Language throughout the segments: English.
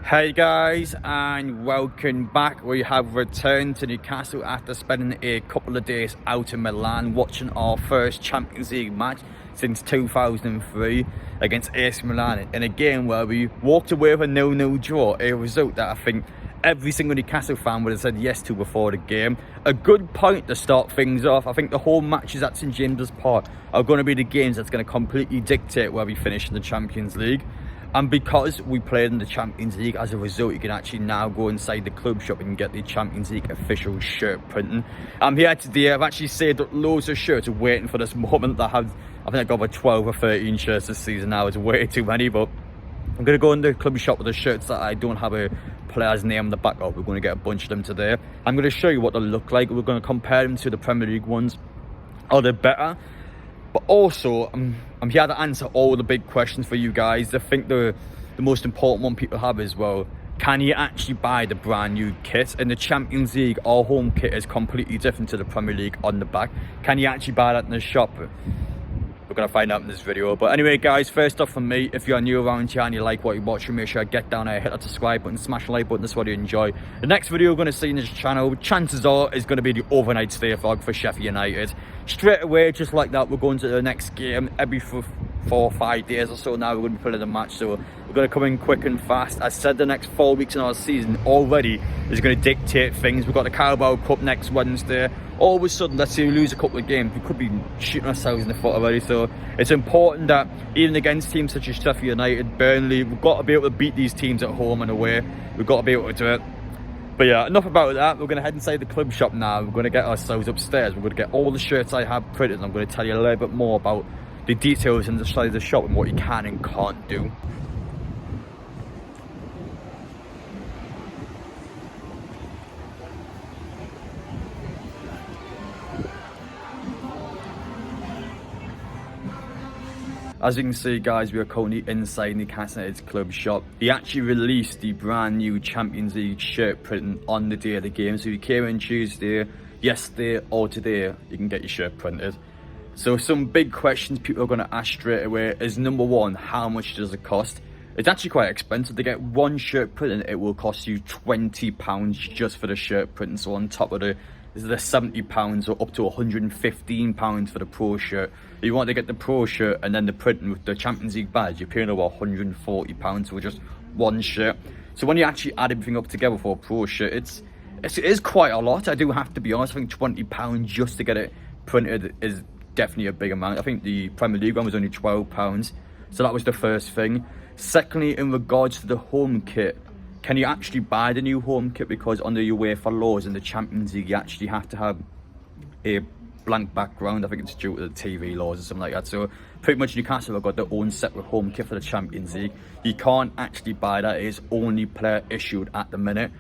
Hey guys, and welcome back. We have returned to Newcastle after spending a couple of days out in Milan watching our first Champions League match since 2003 against AC Milan in a game where we walked away with a 0-0 draw, a result that I think every single Newcastle fan would have said yes to before the game. A good point to start things off. I think the whole matches at St James's Park are going to be the games that's going to completely dictate where we finish in the Champions League. And because we played in the Champions League, as a result, you can actually now go inside the club shop and get the Champions League official shirt printing. I'm here today. I've actually saved up loads of shirts waiting for this moment. I think I got about 12 or 13 shirts this season now. It's way too many, but I'm going to go in the club shop with the shirts that I don't have a player's name on the back of. We're going to get a bunch of them today. I'm going to show you what they look like. We're going to compare them to the Premier League ones. Are they better? But also, I'm here to answer all the big questions for you guys. I think the most important one people have is, well, can you actually buy the brand new kit? In the Champions League, our home kit is completely different to the Premier League on the back. Can you actually buy that in the shop? We're going to find out in this video. But anyway, guys, first off from me, if you're new around here and you like what you're watching, make sure you get down there, hit that subscribe button, smash the like button. This is what you enjoy. The next video we're going to see in this channel, chances are, is going to be the overnight stay vlog for Sheffield United. Straight away, just like that, we're going to the next game every 4 or 5 days or so. Now we're going to be playing the match, so we're going to come in quick and fast. I said the next 4 weeks in our season already is going to dictate things. We've got the Carabao Cup next Wednesday. All of a sudden, let's say we lose a couple of games, we could be shooting ourselves in the foot already. So it's important that even against teams such as Sheffield United, Burnley, we've got to be able to beat these teams at home and away. We've got to be able to do it. But yeah, enough about that. We're going to head inside the club shop now. We're going to get ourselves upstairs. We're going to get all the shirts I have printed. And I'm going to tell you a little bit more about the details inside the shop and what you can and can't do. As you can see, guys, we are currently inside Newcastle United's club shop. He actually released the brand new Champions League shirt printing on the day of the game. So if you came in Tuesday, yesterday or today, you can get your shirt printed. So some big questions people are going to ask straight away is, number one, how much does it cost? It's actually quite expensive. To get one shirt printed, it will cost you £20 just for the shirt printing. So on top of the £70 or up to £115 for the pro shirt. If you want to get the pro shirt and then the printing with the Champions League badge, you're paying over £140 for just one shirt. So when you actually add everything up together for a pro shirt, it is quite a lot. I do have to be honest. I think £20 just to get it printed is definitely a big amount. I think the Premier League one was only £12. So that was the first thing. Secondly, in regards to the home kit, can you actually buy the new home kit? Because under UEFA laws in the Champions League, you actually have to have a blank background. I think it's due to the TV laws or something like that. So pretty much Newcastle have got their own separate home kit for the Champions League. You can't actually buy that. It is only player issued at the minute.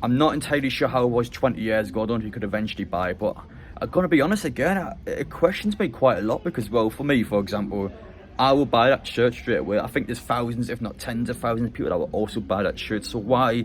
I'm not entirely sure how it was 20 years ago. I don't know if you could eventually buy it. But I'm going to be honest again, it questions me quite a lot. Because, well, for me, for example, I will buy that shirt straight away. I think there's thousands, if not tens of thousands of people that will also buy that shirt. So why,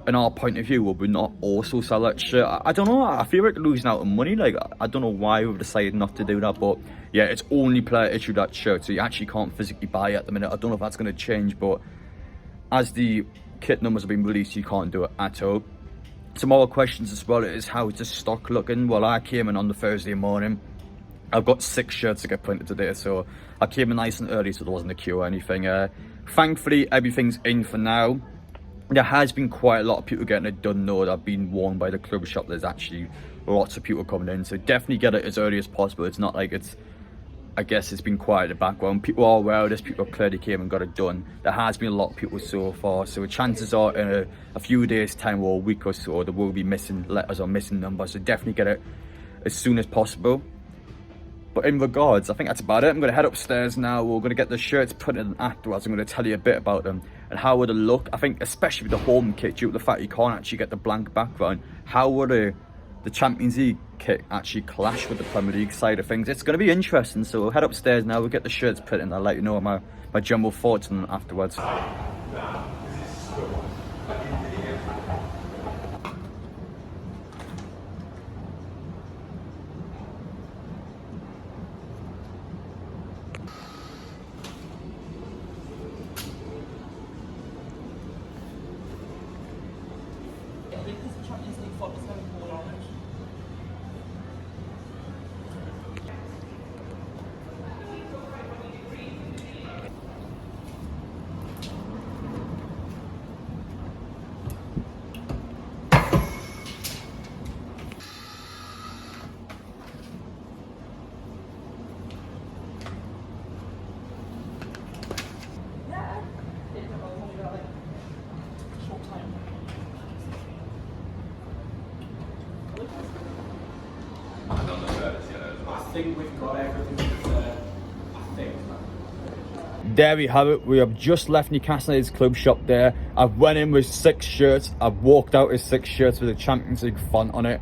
in our point of view, will we not also sell that shirt? I don't know. I feel like losing out on money. Like, I don't know why we've decided not to do that. But yeah, it's only player issued that shirt. So you actually can't physically buy it at the minute. I don't know if that's going to change. But as the kit numbers have been released, you can't do it at all. Some more questions as well is, how is the stock looking? Well, I came in on the Thursday morning. I've got 6 shirts to get printed today, so I came in nice and early, so there wasn't a queue or anything. Thankfully, everything's in for now. There has been quite a lot of people getting it done, though. That have been warned by the club shop. There's actually lots of people coming in, so definitely get it as early as possible. It's not like I guess it's been quiet in the background. People are aware of this. People clearly came and got it done. There has been a lot of people so far, so chances are in a few days' time or a week or so, there will be missing letters or missing numbers, so definitely get it as soon as possible. But in regards, I think that's about it. I'm going to head upstairs now. We're going to get the shirts printed, and afterwards I'm going to tell you a bit about them and how would it look. I think especially with the home kit, due to the fact you can't actually get the blank background, how would the Champions League kit actually clash with the Premier League side of things? It's going to be interesting. So we'll head upstairs now. We'll get the shirts printed and I'll let you know my general thoughts on them afterwards. I think we've got everything that's there. I think. There we have it. We have just left Newcastle United's club shop there. I've went in with 6 shirts. I've walked out with 6 shirts with a Champions League font on it.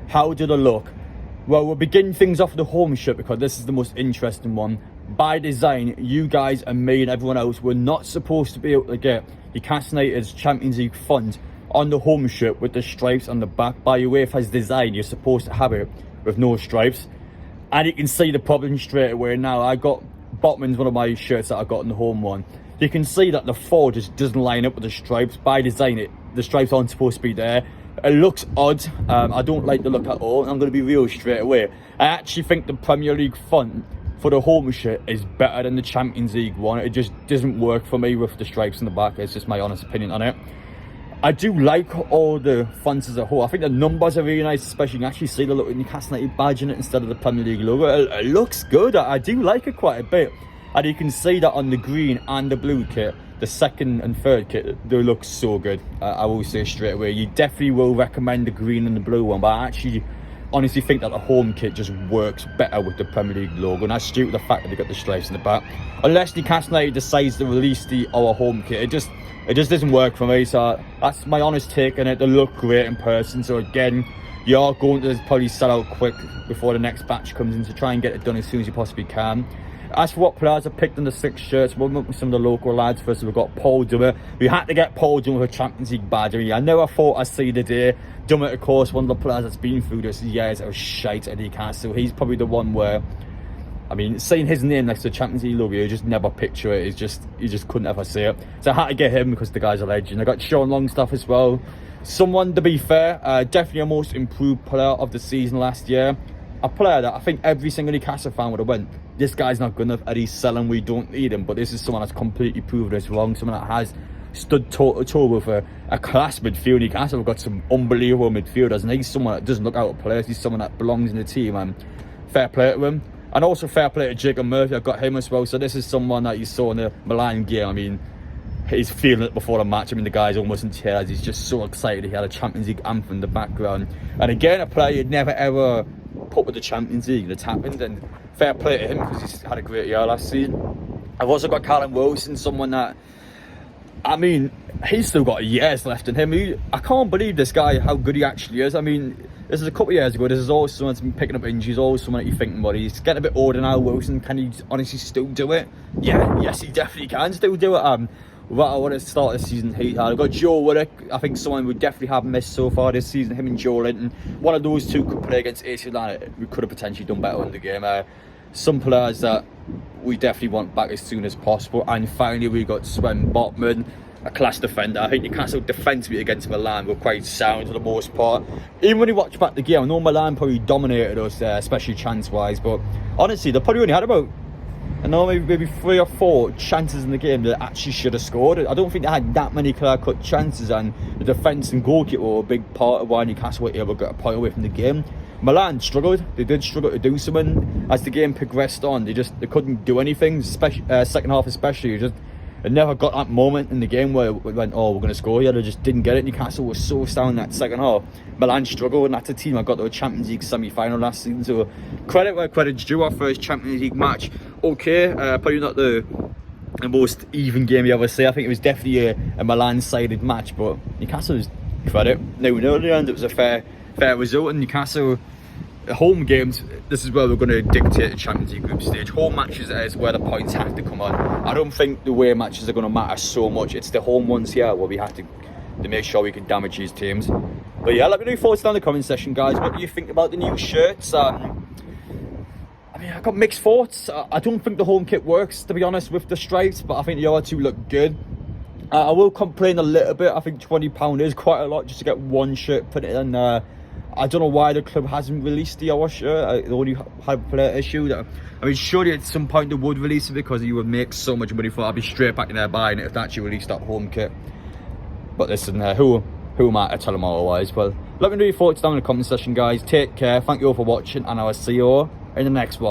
How did I look? Well, we'll begin things off with the home shirt because this is the most interesting one. By design, you guys and me and everyone else were not supposed to be able to get Newcastle United's Champions League font on the home shirt with the stripes on the back. By UEFA's design, you're supposed to have it with no stripes. And you can see the problem straight away now. I got Botman's one of my shirts that I got in the home one. You can see that the 4 just doesn't line up with the stripes. By design, the stripes aren't supposed to be there. It looks odd. I don't like the look at all. I'm going to be real straight away. I actually think the Premier League font for the home shirt is better than the Champions League one. It just doesn't work for me with the stripes in the back. It's just my honest opinion on it. I do like all the fonts as a whole. I think the numbers are really nice, especially you can actually see the little Newcastle United badge in it instead of the Premier League logo. It looks good. I do like it quite a bit. And you can see that on the green and the blue kit, the second and third kit, they look so good. I will say straight away, you definitely will recommend the green and the blue one, but I actually honestly think that the home kit just works better with the Premier League logo, and that's due to the fact that they got the stripes in the back. Unless Newcastle United decides to release our home kit, it just doesn't work for me. So that's my honest take on it. They look great in person, so again, you are going to probably sell out quick before the next batch comes in, so try and get it done as soon as you possibly can. As for what players I picked in the 6 shirts, we'll look with some of the local lads. First, we've got Paul Dummer. We had to get Paul Dummer with a Champions League badge. I never thought I'd see the day. Dummer, of course, one of the players that's been through this years of shite at Newcastle. He's probably the one where, I mean, seeing his name next to the Champions League logo, you just never picture it. You just couldn't ever see it. So I had to get him because the guy's a legend. I got Sean Longstaff as well. Someone, to be fair, definitely a most improved player of the season last year. A player that I think every single Newcastle fan would have went, this guy's not good enough, Eddie's selling, we don't need him. But this is someone that's completely proven us wrong, someone that has stood toe to toe with a class midfield. Newcastle have got some unbelievable midfielders, and he's someone that doesn't look out of place. He's someone that belongs in the team, and fair play to him. And also fair play to Jacob Murphy, I've got him as well. So this is someone that you saw in the Milan game. I mean, he's feeling it before the match. I mean, the guy's almost in tears. He's just so excited. He had a Champions League anthem in the background. And again, a player you'd never ever put with the Champions League, and it's happened, and fair play to him because he's had a great year last season. I've also got Callum Wilson, someone that, I mean, he's still got years left in him. I can't believe this guy, how good he actually is. I mean, this is a couple of years ago. This is always someone that's been picking up injuries, always someone that you're thinking about. He's getting a bit older now, Wilson. Can he honestly still do it? Yeah, yes, he definitely can still do it. Well, I want to start this season. I've got Joe Willock. I think someone we definitely have missed so far this season. Him and Joe Linton. One of those two could play against AC Milan. We could have potentially done better in the game. Some players that we definitely want back as soon as possible. And finally, we got Sven Botman, a class defender. I think Newcastle defensively against Milan were quite sound for the most part. Even when you watch back the game, I know Milan probably dominated us, especially chance-wise. But honestly, they probably only had about, I know, maybe 3 or 4 chances in the game that actually should have scored. I don't think they had that many clear-cut chances, and the defence and goalkeeper were a big part of why Newcastle were able to get a point away from the game. Milan struggled. They did struggle to do something as the game progressed on. They couldn't do anything, second half especially. It never got that moment in the game where we went, oh, we're going to score here. They just didn't get it. Newcastle was so sound that second half. Milan struggled, and that's a team that got to a Champions League semi-final last season. So credit where credit's due. Our first Champions League match. Okay, probably not the most even game you ever see. I think it was definitely a Milan-sided match, but Newcastle's credit. No, in the end, it was a fair result. And Newcastle, home games, this is where we're going to dictate the Champions League group stage. Home matches is where the points have to come on. I don't think the away matches are going to matter so much. It's the home ones here where we have to make sure we can damage these teams. But yeah, let me know your thoughts down in the comment section, guys. What do you think about the new shirts? I mean, I got mixed thoughts. I don't think the home kit works, to be honest, with the stripes, but I think the other two look good. I will complain a little bit. I think £20 is quite a lot just to get one shirt printed, and I don't know why the club hasn't released the our shirt. They only had a player issue. I mean, surely at some point they would release it because you would make so much money for it. I'd be straight back in there buying it if they actually released that home kit. But listen, who am I to tell them otherwise? Well, let me know your thoughts down in the comment section, guys. Take care. Thank you all for watching, and I will see you all in the next one.